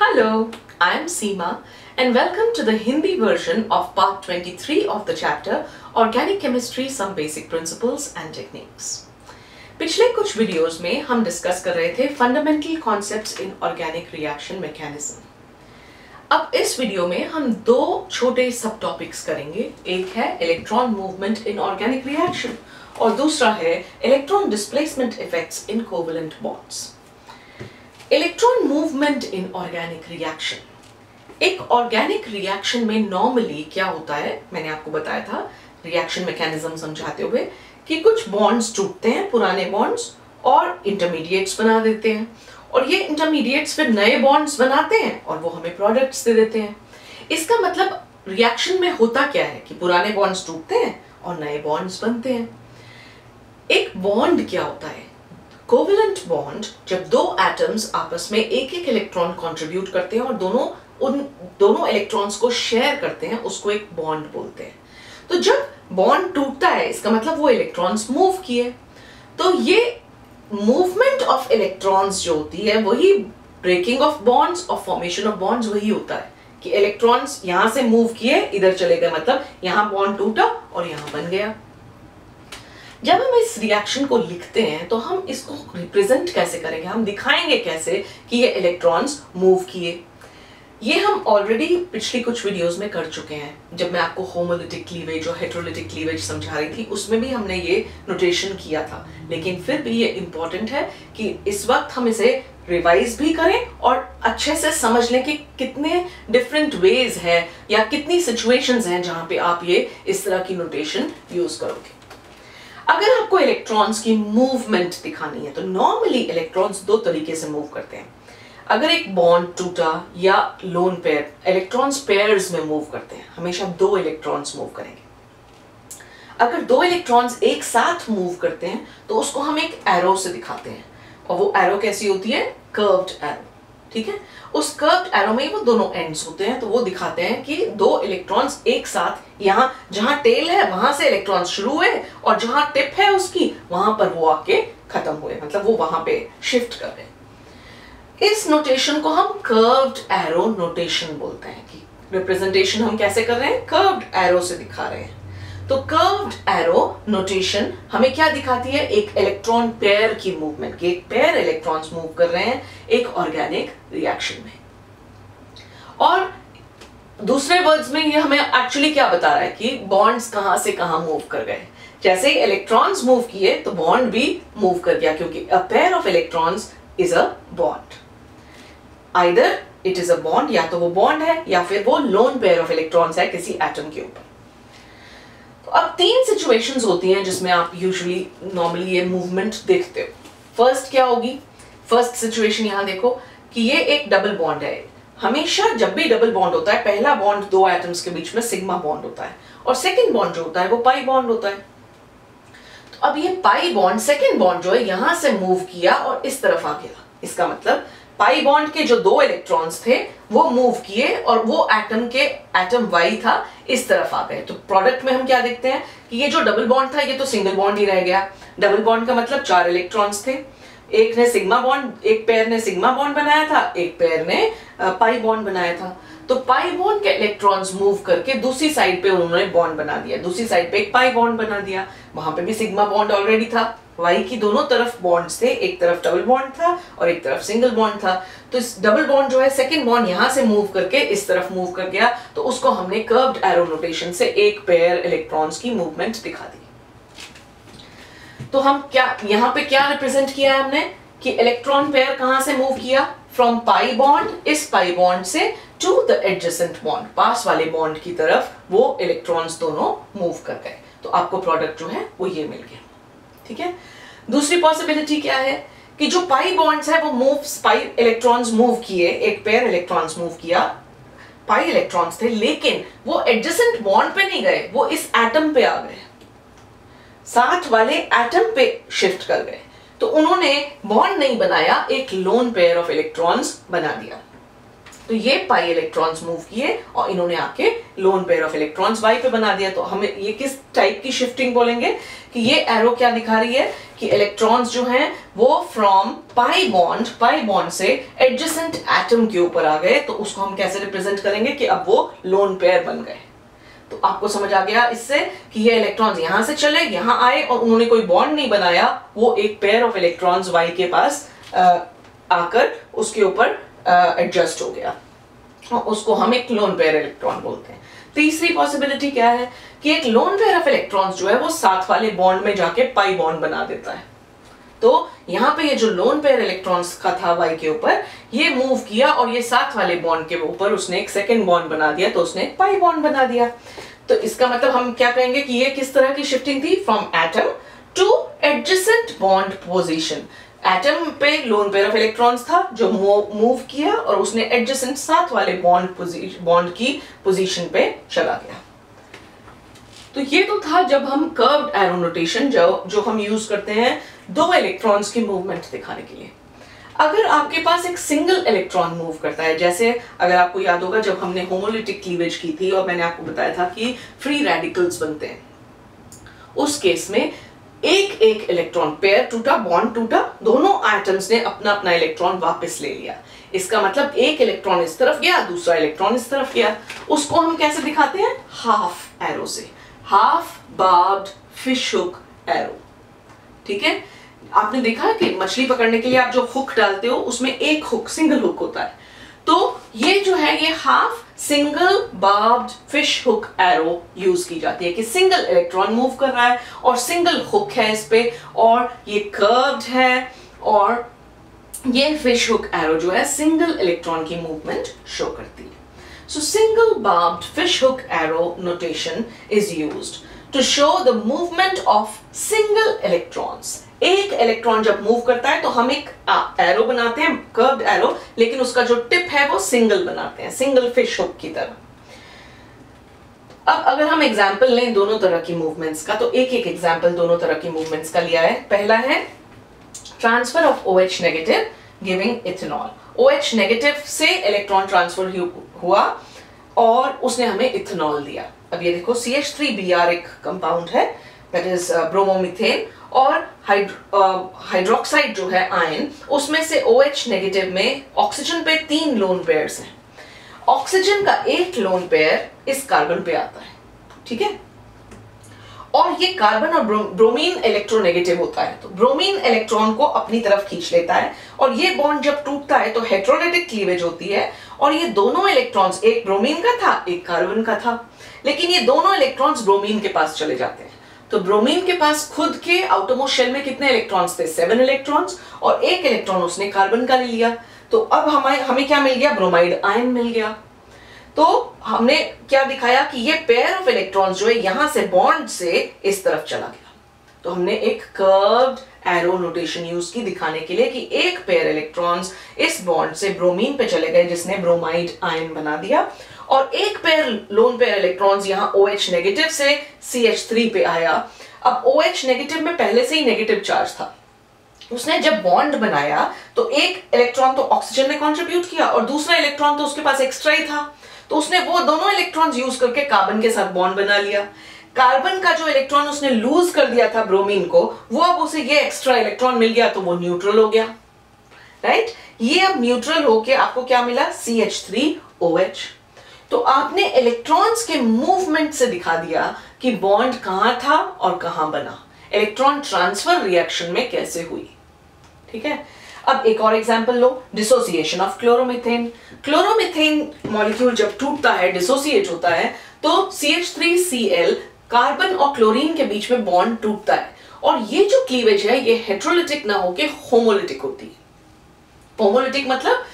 Hello, I am Seema and welcome to the Hindi version of part 23 of the chapter Organic Chemistry Some Basic Principles and Techniques. पिछले कुछ videos में हम discuss कर रहे थे fundamental concepts इन organic reaction mechanism. अब इस video में हम दो छोटे सब टॉपिक्स करेंगे। एक है electron movement in organic reaction और दूसरा है electron displacement effects in covalent bonds. Electron movement in organic reaction. एक ऑर्गेनिक रिएक्शन में नॉर्मली क्या होता है, मैंने आपको बताया था रिएक्शन मैकेनिज्म समझाते हुए कि कुछ बॉन्ड्स टूटते हैं, पुराने बॉन्ड्स, और इंटरमीडिएट्स बना देते हैं, और ये इंटरमीडिएट्स फिर नए बॉन्ड्स बनाते हैं और वो हमें प्रोडक्ट्स दे देते हैं। इसका मतलब रिएक्शन में होता क्या है कि पुराने बॉन्ड्स टूटते हैं और नए बॉन्ड्स बनते हैं। एक बॉन्ड क्या होता है? कोवेलेंट बॉन्ड, जब दो एटम्स आपस में एक एक इलेक्ट्रॉन कंट्रीब्यूट करते हैं और दोनों इलेक्ट्रॉन्स को शेयर करते हैं, उसको एक बॉन्ड बोलते हैं। तो जब बॉन्ड टूटता है इसका मतलब वो इलेक्ट्रॉन्स मूव किए। तो ये मूवमेंट ऑफ इलेक्ट्रॉन्स जो होती है वही ब्रेकिंग ऑफ बॉन्ड्स और फॉर्मेशन ऑफ बॉन्ड्स वही होता है कि इलेक्ट्रॉन्स यहां से मूव किए, इधर चले गए, मतलब यहां बॉन्ड टूटा और यहां बन गया। जब हम इस रिएक्शन को लिखते हैं तो हम इसको रिप्रेजेंट कैसे करेंगे, हम दिखाएंगे कैसे कि ये इलेक्ट्रॉन्स मूव किए। ये हम ऑलरेडी पिछली कुछ वीडियोस में कर चुके हैं। जब मैं आपको होमोलिटिक क्लीवेज और हेटेरोलिटिक क्लीवेज समझा रही थी उसमें भी हमने ये नोटेशन किया था, लेकिन फिर भी ये इंपॉर्टेंट है कि इस वक्त हम इसे रिवाइज भी करें और अच्छे से समझ लें कि कितने डिफरेंट वेज है या कितनी सिचुएशंस हैं जहां पे आप ये इस तरह की नोटेशन यूज करोगे। अगर आपको इलेक्ट्रॉन्स की मूवमेंट दिखानी है तो नॉर्मली इलेक्ट्रॉन्स दो तरीके से मूव करते हैं। अगर एक बॉन्ड टूटा या लोन पेयर, इलेक्ट्रॉन्स पेयर्स में मूव करते हैं, हमेशा दो इलेक्ट्रॉन्स मूव करेंगे। अगर दो इलेक्ट्रॉन्स एक साथ मूव करते हैं तो उसको हम एक एरो से दिखाते हैं, और वो एरो कैसी होती है? Curved arrow. ठीक है, उस कर्व्ड एरो में वो दोनों एंड्स होते हैं, तो वो दिखाते हैं कि दो इलेक्ट्रॉन्स एक साथ, यहां जहां टेल है वहां से इलेक्ट्रॉन्स शुरू हुए और जहां टिप है उसकी वहां पर वो आके खत्म हुए, मतलब वो वहां पे शिफ्ट कर गए। इस नोटेशन को हम कर्व्ड एरो नोटेशन बोलते हैं कि रिप्रेजेंटेशन हम कैसे कर रहे हैं? कर्व्ड एरो से दिखा रहे हैं। तो कर्व्ड एरो नोटेशन हमें क्या दिखाती है? एक इलेक्ट्रॉन पेयर की मूवमेंट, कि एक पेयर इलेक्ट्रॉन्स मूव कर रहे हैं एक ऑर्गेनिक रिएक्शन में। और दूसरे वर्ड्स में ये हमें एक्चुअली क्या बता रहा है कि बॉन्ड्स कहां से कहां मूव कर गए। जैसे ही इलेक्ट्रॉन्स मूव किए तो बॉन्ड भी मूव कर गया, क्योंकि a pair of electrons is a bond. Either it is a bond, या तो वो बॉन्ड है या फिर वो लोन पेयर ऑफ इलेक्ट्रॉन्स है किसी एटम के ऊपर। तो अब तीन सिचुएशंस होती हैं जिसमें आप यूजुअली नॉर्मली ये मूवमेंट देखते हो। फर्स्ट क्या होगी? फर्स्ट सिचुएशन यहां देखो कि ये एक डबल बॉन्ड है। हमेशा जब भी डबल बॉन्ड होता है, पहला बॉन्ड दो एटम्स के बीच में सिग्मा बॉन्ड होता है और सेकंड बॉन्ड जो होता है वो पाई बॉन्ड होता है। तो अब ये पाई बॉन्ड, सेकंड बॉन्ड जो है यहां से मूव किया और इस तरफ आ गया। इसका मतलब पाई बॉन्ड के जो दो इलेक्ट्रॉन्स थे वो मूव किए और वो एटम वाई था इस तरफ आ गए। तो प्रोडक्ट में हम क्या देखते हैं कि ये जो डबल बॉन्ड था ये तो सिंगल बॉन्ड ही रह गया। डबल बॉन्ड का मतलब चार इलेक्ट्रॉन्स थे, एक ने सिग्मा बॉन्ड, एक पेयर ने सिग्मा बॉन्ड बनाया था, एक पेयर ने पाई बॉन्ड बनाया था। तो पाई बॉन्ड के इलेक्ट्रॉन्स मूव करके दूसरी साइड पे उन्होंने बॉन्ड बना दिया, दूसरी साइड पे एक पाई बॉन्ड बना दिया। वहां पे भी सिग्मा बॉन्ड ऑलरेडी था, वाई की दोनों तरफ बॉन्ड्स थे, एक तरफ डबल बॉन्ड था और एक तरफ सिंगल बॉन्ड था। तो इस डबल बॉन्ड जो है सेकंड बॉन्ड यहां से मूव करके इस तरफ मूव कर गया, तो उसको हमने कर्व्ड एरो नोटेशन से एक पेयर इलेक्ट्रॉन्स की मूवमेंट दिखा दी। तो हम क्या यहां पे क्या रिप्रेजेंट किया है हमने कि इलेक्ट्रॉन पेयर कहां से मूव किया? फ्रॉम पाई बॉन्ड, इस पाई बॉन्ड से टू द एडजेसेंट बॉन्ड, पास वाले बॉन्ड की तरफ वो इलेक्ट्रॉन्स दोनों मूव कर गए। तो आपको प्रोडक्ट जो है वो ये मिल गया। ठीक है, दूसरी पॉसिबिलिटी क्या है कि जो पाई बॉन्ड्स है वो पाई इलेक्ट्रॉन्स मूव किए, एक पेयर इलेक्ट्रॉन्स मूव किया, पाई इलेक्ट्रॉन्स थे, लेकिन वो एडजेसेंट बॉन्ड पे नहीं गए, वो इस एटम पे आ गए, साथ वाले एटम पे शिफ्ट कर गए। तो उन्होंने बॉन्ड नहीं बनाया, एक लोन पेयर ऑफ इलेक्ट्रॉन्स बना दिया। तो ये पाई इलेक्ट्रॉन्स मूव किए और इन्होंने आके lone pair of electrons Y पे बना दिया। तो हमें ये किस टाइप की शिफ्टिंग बोलेंगे कि ये एरो क्या दिखा रही है कि इलेक्ट्रॉन्स जो हैं वो फ्रॉम पाई बॉन्ड से एडजेसेंट एटम के ऊपर आ गए। तो उसको हम कैसे रिप्रेजेंट करेंगे कि अब वो लोन पेयर बन गए। तो आपको समझ आ गया इससे कि ये इलेक्ट्रॉन्स यहां से चले, यहां आए और उन्होंने कोई बॉन्ड नहीं बनाया, वो एक पेयर ऑफ इलेक्ट्रॉन्स वाई के पास आकर उसके ऊपर एडजस्ट हो गया और उसको हम एक लोन पेयर इलेक्ट्रॉन बोलते हैं। तीसरी पॉसिबिलिटी क्या है कि एक लोन पेयर ऑफ इलेक्ट्रॉन्स जो है वो साथ वाले बॉन्ड में जाके पाई बॉन्ड बना देता है। तो यहाँ पे ये जो लोन पेयर इलेक्ट्रॉन्स का था वाई के ऊपर, ये मूव किया और ये साथ वाले बॉन्ड के ऊपर उसने एक सेकेंड बॉन्ड बना दिया, तो उसने एक पाई बॉन्ड बना दिया। तो इसका मतलब हम क्या कहेंगे कि ये किस तरह की शिफ्टिंग थी, from atom two adjacent bond position. Atom पे लोन पेयर ऑफ इलेक्ट्रॉन्स था जो मूव किया और उसने एडजेसेंट साथ वाले बॉन्ड की पोजीशन पे चला गया। तो ये तो था जब हम कर्व्ड एरो नोटेशन जो हम यूज करते हैं दो इलेक्ट्रॉन्स की मूवमेंट दिखाने के लिए। अगर आपके पास एक सिंगल इलेक्ट्रॉन मूव करता है, जैसे अगर आपको याद होगा जब हमने होमोलिटिक क्लीवेज की थी और मैंने आपको बताया था कि फ्री रेडिकल्स बनते हैं, उस केस में एक एक इलेक्ट्रॉन पेयर टूटा, बॉन्ड टूटा, दोनों एटम्स ने अपना अपना इलेक्ट्रॉन वापस ले लिया। इसका मतलब एक इलेक्ट्रॉन इस तरफ गया, दूसरा इलेक्ट्रॉन इस तरफ गया। उसको हम कैसे दिखाते हैं, हाफ एरो से, half barbed fish hook arrow. ठीक है, आपने देखा कि मछली पकड़ने के लिए आप जो हुक डालते हो उसमें एक हुक, सिंगल हुक होता है। तो ये जो है ये half single barbed fish hook arrow use की जाती है कि सिंगल इलेक्ट्रॉन मूव कर रहा है और सिंगल हुक है इस पे और ये कर्व्ड है और ये फिश हुक एरो जो है सिंगल इलेक्ट्रॉन की मूवमेंट शो करती है। So single barbed fish hook arrow notation is used to show the movement of single electrons. एक इलेक्ट्रॉन जब मूव करता है तो हम एक एरो बनाते हैं, कर्व्ड एरो, लेकिन उसका जो टिप है वो सिंगल बनाते हैं, सिंगल फिश हुक की तरह। अब अगर हम एग्जांपल लें दोनों तरह की मूवमेंट्स का, तो एक एक एग्जांपल दोनों तरह की मूवमेंट्स का लिया है। पहला है transfer of OH negative giving ethanol. OH negative से इलेक्ट्रॉन ट्रांसफर हुआ और उसने हमें इथेनॉल दिया। अब ये देखो CH3Br एक कंपाउंड है, दैट इज ब्रोमोमीथेन, और हाइड्रोक्साइड जो है आयन, उसमें से OH नेगेटिव में ऑक्सीजन पे 3 लोन पेयर्स हैं। ऑक्सीजन का एक लोन पेयर इस कार्बन पे आता है, ठीक है, और ये कार्बन और ब्रोमीन इलेक्ट्रोनेगेटिव होता है, तो ब्रोमीन इलेक्ट्रॉन को अपनी तरफ खींच लेता है और ये बॉन्ड जब टूटता है तो हेटेरोडेटिक क्लीवेज होती है और ये दोनों इलेक्ट्रॉन्स, एक ब्रोमीन का था एक कार्बन का था, लेकिन ये दोनों इलेक्ट्रॉन्स ब्रोमीन के पास चले जाते हैं। तो ब्रोमीन के पास खुद के आउटरमोस्ट शेल में कितने इलेक्ट्रॉन्स थे, 7 इलेक्ट्रॉन्स, और एक इलेक्ट्रॉन उसने कार्बन का ले लिया। तो अब हमें क्या मिल गया, ब्रोमाइड आयन मिल गया। तो हमने क्या दिखाया कि ये पेयर ऑफ इलेक्ट्रॉन्स जो है यहां से बॉन्ड से इस तरफ चला गया। तो हमने एक कर्व्ड एरो नोटेशन यूज की दिखाने के लिए कि एक पेयर इलेक्ट्रॉन्स इस बॉन्ड से ब्रोमीन पे चले गए जिसने ब्रोमाइड आयन बना दिया, और एक पेयर लोन पेयर इलेक्ट्रॉन्स यहां OH नेगेटिव से CH3 पे आया। अब OH नेगेटिव में पहले से ही नेगेटिव चार्ज था, उसने जब बॉन्ड बनाया तो एक इलेक्ट्रॉन तो ऑक्सीजन ने कंट्रीब्यूट किया और दूसरा इलेक्ट्रॉन तो उसके पास एक्स्ट्रा ही था, तो उसने वो दोनों इलेक्ट्रॉन्स यूज करके कार्बन के साथ बॉन्ड बना लिया। कार्बन का जो इलेक्ट्रॉन उसने लूज कर दिया था ब्रोमीन को, वो अब उसे ये एक्स्ट्रा इलेक्ट्रॉन मिल गया तो वो न्यूट्रल हो गया, राइट। ये अब न्यूट्रल होके आपको क्या मिला, CH3OH। तो आपने इलेक्ट्रॉन्स के मूवमेंट से दिखा दिया कि बॉन्ड कहां था और कहां बना, इलेक्ट्रॉन ट्रांसफर रिएक्शन में कैसे हुई, ठीक है। अब एक और example low, dissociation of chloromethane. Chloromethane molecule जब टूटता है, डिसोसिएट होता है, तो CH3Cl कार्बन और क्लोरीन के बीच में बॉन्ड टूटता है, और ये जो क्लीवेज है ये हेटेरोलिटिक ना होके होमोलिटिक होती है। होमोलिटिक मतलब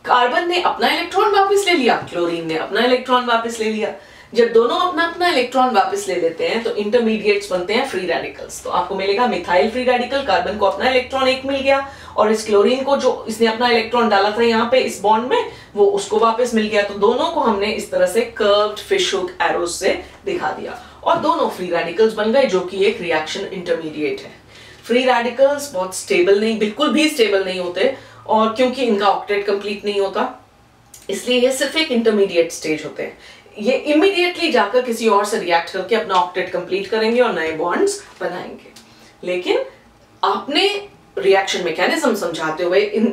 कार्बन ने अपना इलेक्ट्रॉन वापस ले लिया, क्लोरीन ने अपना इलेक्ट्रॉन वापस ले लिया। जब दोनों अपना अपना इलेक्ट्रॉन वापस ले लेते हैं तो इंटरमीडिएट्स बनते हैं फ्री रेडिकल्स। तो आपको मिलेगा मिथाइल फ्री रेडिकल, कार्बन को अपना इलेक्ट्रॉन एक मिल गया और इस क्लोरीन को जो इसने अपना इलेक्ट्रॉन डाला था यहाँ पे इस बॉन्ड में, वो उसको वापस मिल गया। तो दोनों को हमने इस तरह से कर्व्ड फिश हुक एरोज से दिखा दिया और दोनों फ्री रेडिकल्स बन गए, जो कि एक रिएक्शन इंटरमीडिएट है। फ्री रेडिकल्स बहुत स्टेबल नहीं, बिल्कुल भी स्टेबल नहीं होते, और क्योंकि इनका ऑक्टेट कंप्लीट नहीं होता, इसलिए ये सिर्फ एक इंटरमीडिएट स्टेज होते हैं। ये इमीडिएटली जाकर किसी और से रिएक्ट करके अपना ऑक्टेट कंप्लीट करेंगे और नए बॉन्ड्स बनाएंगे। लेकिन आपने रिएक्शन मैकेनिज्म समझाते हुए in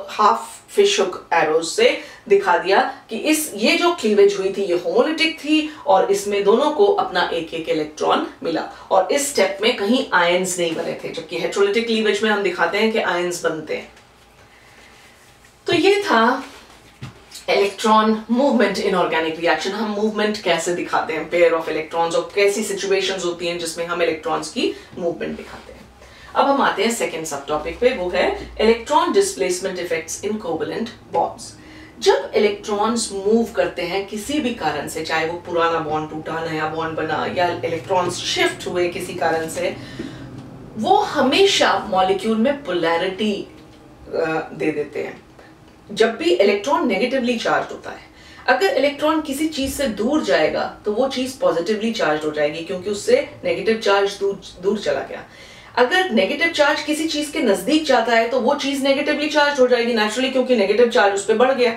half fish hook arrows से दिखा दिया कि ये जो क्लीवेज हुई थी ये होमोलिटिक थी और इसमें दोनों को अपना एक एक इलेक्ट्रॉन मिला और इस स्टेप में कहीं आयंस नहीं बने थे, जबकि हेटेरोलिटिक क्लीवेज में हम दिखाते हैं कि आयंस बनते हैं। तो ये था electron movement in organic reaction. हम मूवमेंट कैसे दिखाते हैं पेयर ऑफ इलेक्ट्रॉन्स और कैसी सिचुएशंस होती हैं जिसमें हम इलेक्ट्रॉन्स की मूवमेंट दिखाते हैं। अब हम आते हैं सेकंड सब टॉपिक पे, वो है इलेक्ट्रॉन डिस्प्लेसमेंट इफेक्ट्स इन कोवेलेंट बॉन्ड्स। जब इलेक्ट्रॉन्स मूव करते हैं किसी भी कारण से, चाहे वो पुराना बॉन्ड टूटा, नया बॉन्ड बना या इलेक्ट्रॉन्स शिफ्ट हुए किसी कारण से, वो हमेशा मॉलिक्यूल में पोलैरिटी दे देते हैं। जब भी इलेक्ट्रॉन नेगेटिवली चार्ज होता है, अगर इलेक्ट्रॉन किसी चीज से दूर जाएगा तो वो चीज पॉजिटिवली चार्ज हो जाएगी क्योंकि उससे नेगेटिव चार्ज दूर चला गया। अगर नेगेटिव चार्ज किसी चीज के नजदीक जाता है तो वो चीज नेगेटिवली चार्ज हो जाएगी नेचुरली, क्योंकि नेगेटिव चार्ज उस पर बढ़ गया।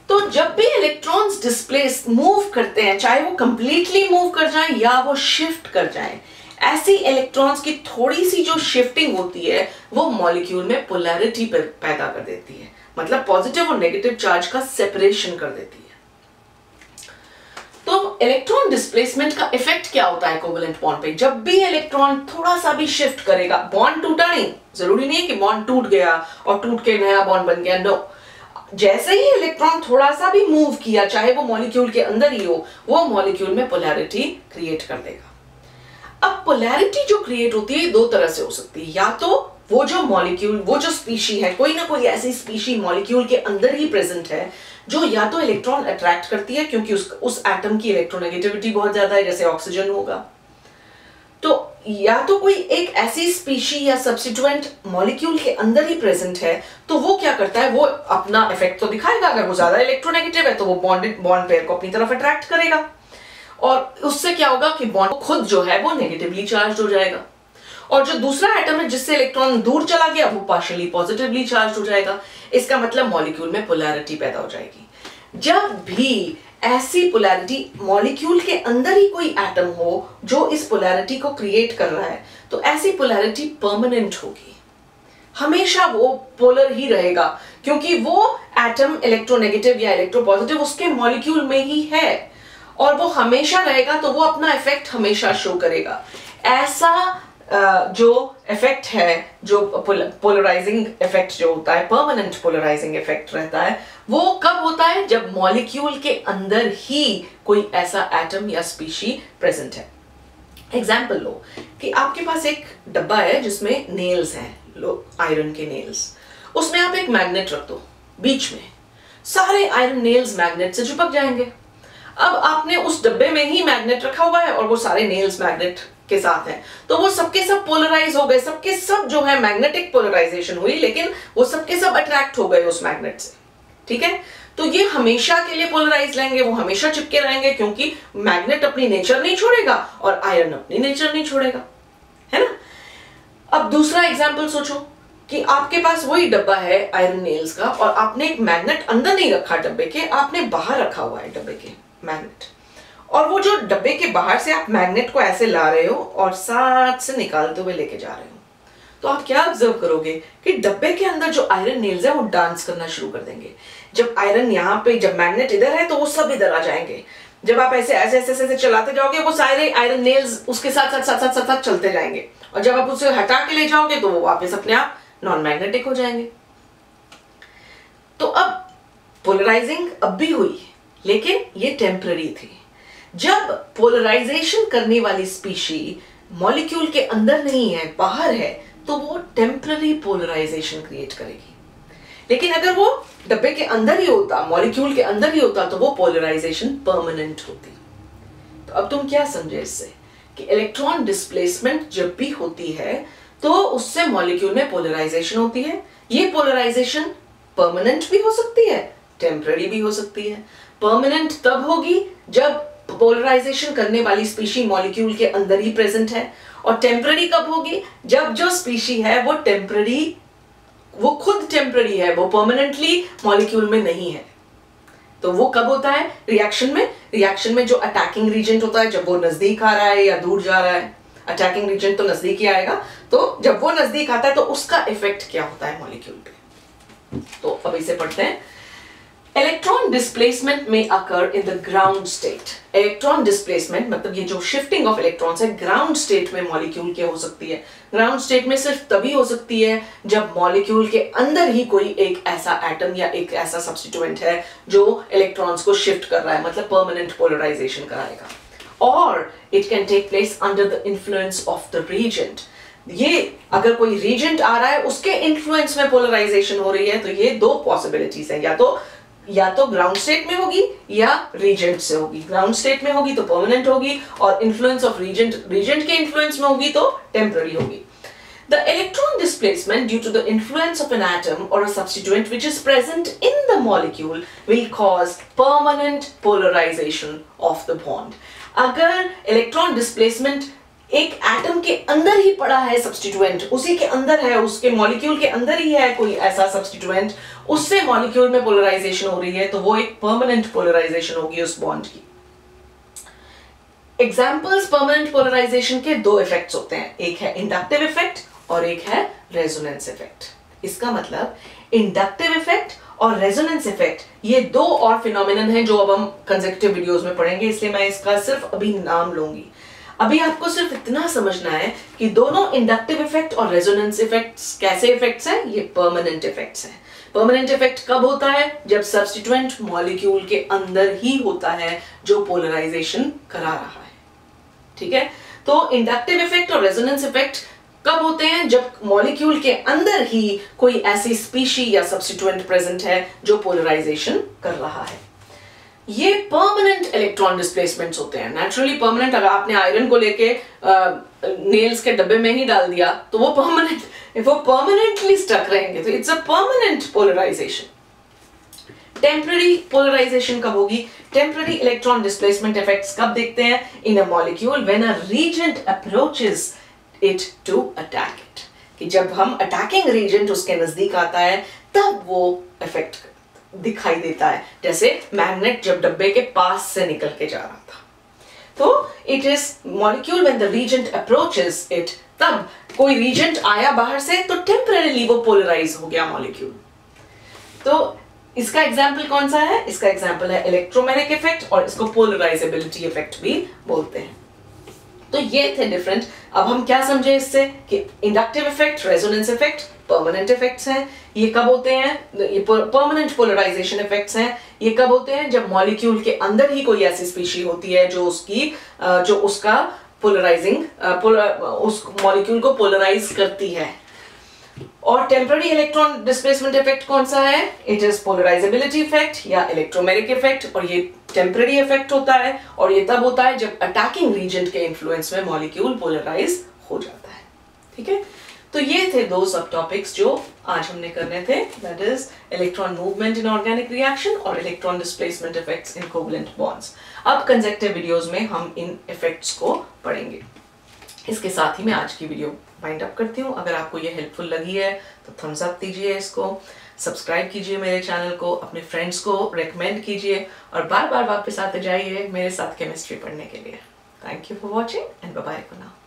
तो जब भी इलेक्ट्रॉन्स डिस्प्लेस मूव करते हैं, चाहे वो कंप्लीटली मूव कर जाएं या वो शिफ्ट कर जाएं, ऐसी इलेक्ट्रॉन्स की थोड़ी सी जो शिफ्टिंग होती है वो मॉलिक्यूल में पोलैरिटी पैदा कर देती है, मतलब पॉजिटिव और नेगेटिव चार्ज का सेपरेशन कर देती है। तो इलेक्ट्रॉन डिस्प्लेसमेंट का इफेक्ट क्या होता है कोवेलेंट बॉन्ड पे? जब भी इलेक्ट्रॉन थोड़ा सा भी शिफ्ट करेगा, बॉन्ड टूटा नहीं, जरूरी नहीं है कि बॉन्ड टूट गया और टूट के नया बॉन्ड बन गया, नो। जैसे ही इलेक्ट्रॉन थोड़ा सा भी मूव किया, चाहे वो मॉलिक्यूल के अंदर ही हो, वो मॉलिक्यूल में पोलैरिटी क्रिएट कर देगा। अब पोलैरिटी जो क्रिएट होती है दो तरह से हो सकती है, या तो वो जो मॉलिक्यूल, वो जो स्पीशी है, कोई ना कोई ऐसी स्पीशी मॉलिक्यूल के अंदर ही प्रेजेंट है जो या तो इलेक्ट्रॉन अट्रैक्ट करती है क्योंकि उस एटम की इलेक्ट्रोनेगेटिविटी बहुत ज्यादा है, जैसे ऑक्सीजन होगा। तो या तो कोई एक ऐसी स्पीशी या सब्स्टिट्यूएंट मॉलिक्यूल के अंदर ही प्रेजेंट है, तो वो क्या करता है, वो अपना इफेक्ट तो दिखाएगा। अगर वो ज्यादा इलेक्ट्रोनेगेटिव है तो वो बॉन्ड पेयर को अपनी तरफ अट्रैक्ट करेगा और उससे क्या होगा कि बॉन्ड खुद जो है वो नेगेटिवली चार्ज हो जाएगा, और जो दूसरा एटम है जिससे इलेक्ट्रॉन दूर चला गया वो पार्शियली पॉजिटिवली चार्ज हो जाएगा। इसका मतलब मॉलिक्यूल में पोलैरिटी पैदा हो जाएगी। जब भी ऐसी पोलैरिटी मॉलिक्यूल के अंदर ही कोई एटम हो जो इस पोलैरिटी को क्रिएट कर रहा है, तो ऐसी पोलैरिटी परमानेंट होगी, हमेशा वो पोलर ही रहेगा, क्योंकि वो एटम इलेक्ट्रोनेगेटिव या इलेक्ट्रोपॉजिटिव उसके मॉलिक्यूल में ही है और वो हमेशा रहेगा, तो वो अपना इफेक्ट हमेशा शो करेगा। ऐसा जो इफेक्ट है, जो पोलराइजिंग इफेक्ट जो होता है, परमानेंट पोलराइजिंग इफेक्ट रहता है, वो कब होता है? जब मॉलिक्यूल के अंदर ही कोई ऐसा एटम या स्पीशी प्रेजेंट है। एग्जाम्पल लो कि आपके पास एक डब्बा है जिसमें नेल्स हैं, लो आयरन के नेल्स, उसमें आप एक मैग्नेट रख दो बीच में, सारे आयरन नेल्स मैग्नेट से चिपक जाएंगे। अब आपने उस डब्बे में ही मैग्नेट रखा हुआ है और वो सारे नेल्स मैग्नेट के साथ हैं, तो वो सबके सब पोलराइज हो गए, सबके सब जो है मैग्नेटिक पोलराइजेशन हुई, लेकिन वो सबके सब अट्रैक्ट हो गए उस मैग्नेट से। ठीक है, तो ये हमेशा के लिए पोलराइज रहेंगे, वो हमेशा चिपके रहेंगे, क्योंकि मैग्नेट अपनी नेचर नहीं छोड़ेगा और आयरन अपनी नेचर नहीं छोड़ेगा, है ना। अब दूसरा एग्जाम्पल सोचो कि आपके पास वही डब्बा है आयरन नेल्स का और आपने एक मैग्नेट अंदर नहीं रखा डब्बे के, आपने बाहर रखा हुआ है डब्बे के मैग्नेट, और वो जो डब्बे के बाहर से आप मैग्नेट को ऐसे ला रहे हो और साथ से निकालते हुए लेके जा रहे हो, तो आप क्या ऑब्जर्व करोगे कि डब्बे के अंदर जो आयरन नेल्स है वो डांस करना शुरू कर देंगे। जब आयरन यहाँ पे, जब मैग्नेट इधर है तो वो सब इधर आ जाएंगे। जब आप ऐसे ऐसे ऐसे ऐसे चलाते जाओगे वो सारे आयरन नेल्स उसके साथ साथ साथ साथ साथ चलते जाएंगे, और जब आप उसे हटा के ले जाओगे तो वो वापस अपने आप नॉन मैग्नेटिक हो जाएंगे। तो अब पोलराइजिंग अब भी हुई, लेकिन ये टेम्पररी थी। जब पोलराइजेशन करने वाली स्पीशी मॉलिक्यूल के अंदर नहीं है, बाहर है, तो वो टेम्पररी पोलराइजेशन क्रिएट करेगी। लेकिन अगर वो डब्बे के अंदर ही होता, मॉलिक्यूल के अंदर ही होता, तो वो पोलराइजेशन परमानेंट होती। तो अब तुम क्या समझे इससे कि इलेक्ट्रॉन डिस्प्लेसमेंट जब भी होती है तो उससे मॉलिक्यूल में पोलराइजेशन होती है। ये पोलराइजेशन परमानेंट भी हो सकती है, टेम्पररी भी हो सकती है। परमानेंट तब होगी जब पोलराइजेशन करने वाली स्पीशी मॉलिक्यूल के अंदर ही प्रेजेंट है, और टेम्पररी कब होगी? जब जो स्पीशी है वो टेम्पररी, वो खुद टेम्पररी है, वो परमानेंटली मॉलिक्यूल में नहीं है। तो वो कब होता है? रिएक्शन में जो अटैकिंग रीजेंट होता है, जब वो नजदीक आ रहा है या दूर जा रहा है। अटैकिंग रीजेंट तो नजदीक ही आएगा, तो जब वो नजदीक आता है तो उसका इफेक्ट क्या होता है मॉलिक्यूल पे। तो अब इसे पढ़ते हैं। इलेक्ट्रॉन डिस्प्लेसमेंट में occur in the ground state. Electron displacement मतलब ये जो शिफ्टिंग ऑफ इलेक्ट्रॉन्स है ग्राउंड स्टेट में मॉलिक्यूल के हो सकती है। ग्राउंड स्टेट में सिर्फ तभी हो सकती है जब मॉलिक्यूल के अंदर ही कोई एक ऐसा एटम या एक ऐसा सब्स्टिट्यूएंट है जो इलेक्ट्रॉन्स को शिफ्ट कर रहा है, मतलब परमानेंट पोलराइजेशन कराएगा। और it can take place under the influence of the reagent. ये अगर कोई रीजेंट आ रहा है उसके इन्फ्लुएंस में पोलराइजेशन हो रही है, तो ये दो पॉसिबिलिटीज है, या तो ग्राउंड स्टेट में होगी या रीजेंट से होगी। ग्राउंड स्टेट में होगी तो परमानेंट होगी, और इन्फ्लुएंस ऑफ रीजेंट के इन्फ्लुएंस में होगी तो टेम्पररी होगी। The electron displacement due to the influence of an atom or a substituent which is present in the molecule will cause permanent polarization of the bond. अगर electron displacement एक atom के अंदर ही पड़ा है, सब्स्टिट्यूएंट उसी के अंदर है, उसके मॉलिक्यूल के अंदर ही है कोई ऐसा सब्स्टिट्यूएंट, उससे मॉलिक्यूल में पोलराइजेशन हो रही है, तो वो एक परमानेंट पोलराइजेशन होगी उस बॉन्ड की। एग्जाम्पल्स परमानेंट पोलराइजेशन के दो इफेक्ट्स होते हैं, एक है इंडक्टिव इफेक्ट और एक है रेजोनेंस इफेक्ट। इसका मतलब इंडक्टिव इफेक्ट और रेजोनेंस इफेक्ट ये दो और फिनोमिनन हैं जो अब हम कंसेक्यूटिव वीडियोस में पढ़ेंगे, इसलिए मैं इसका सिर्फ अभी नाम लूंगी। अभी आपको सिर्फ इतना समझना है कि दोनों इंडक्टिव इफेक्ट और रेजोनेंस इफेक्ट्स कैसे इफेक्ट्स हैं, ये परमानेंट इफेक्ट्स हैं। परमानेंट इफेक्ट कब होता है? जब सब्स्टिट्यूएंट मॉलिक्यूल के अंदर ही होता है जो पोलराइजेशन करा रहा है। ठीक है, तो इंडक्टिव इफेक्ट और रेजोनेंस इफेक्ट कब होते हैं? जब मॉलिक्यूल के अंदर ही कोई ऐसी स्पीशी या सब्स्टिट्यूएंट प्रेजेंट है जो पोलराइजेशन कर रहा है। ये परमानेंट इलेक्ट्रॉन डिस्प्लेसमेंट्स होते हैं, नेचुरली परमानेंट। अगर आपने आयरन को लेके नेल्स के डब्बे में ही डाल दिया तो वो परमानेंटली स्टक रहेंगे, तो it's a permanent polarisation. Temporary polarisation कब होगी? टेम्पररी इलेक्ट्रॉन डिस्प्लेसमेंट इफेक्ट्स कब देखते हैं? In a molecule when a reagent approaches it to attack it, कि जब हम अटैकिंग रीजेंट उसके नजदीक आता है तब वो इफेक्ट दिखाई देता है। जैसे मैग्नेट जब डब्बे के पास से निकल के जा रहा था, तो it is molecule when the reagent approaches it, तब कोई रीजेंट आया बाहर से तो टेम्परेरीली वो पोलराइज हो गया मॉलिक्यूल। तो इसका एग्जाम्पल कौन सा है? इसका एग्जाम्पल है इलेक्ट्रोमैग्नेटिक इफेक्ट, और इसको पोलराइजेबिलिटी इफेक्ट भी बोलते हैं। तो ये थे डिफरेंट। अब हम क्या समझे इससे कि inductive effect, resonance effect permanent effects हैं। ये कब होते हैं? ये परमानेंट पोलराइजेशन इफेक्ट्स हैं। ये कब होते हैं? जब मॉलिक्यूल के अंदर ही कोई ऐसी स्पीशी होती है जो उसका उस मॉलिक्यूल को पोलराइज करती है। और टेम्पररी इलेक्ट्रॉन डिस्प्लेसमेंट इफेक्ट कौन सा है? इट इज पोलराइजेबिलिटी इफेक्ट या इलेक्ट्रोमैग्नेटिक इफेक्ट, और ये टेम्पररी इफेक्ट होता है, और ये तब होता है जब अटैकिंग रीजेंट के इन्फ्लुएंस में मॉलिक्यूल पोलराइज हो जाता है। ठीक है, तो ये थे दो सब टॉपिक्स जो आज हमने करने थे, that is electron movement in organic reaction और electron displacement effects in covalent bonds. अब कंसेक्टिव वीडियोस में हम इन इफेक्ट्स को पढ़ेंगे। इसके साथ ही मैं आज की वीडियो वाइंड अप करती हूँ। अगर आपको ये हेल्पफुल लगी है तो थम्स अप दीजिए, इसको सब्सक्राइब कीजिए, मेरे चैनल को अपने फ्रेंड्स को रेकमेंड कीजिए, और बार बार वापस आते जाइए मेरे साथ केमिस्ट्री पढ़ने के लिए। Thank you for watching and bye bye for now.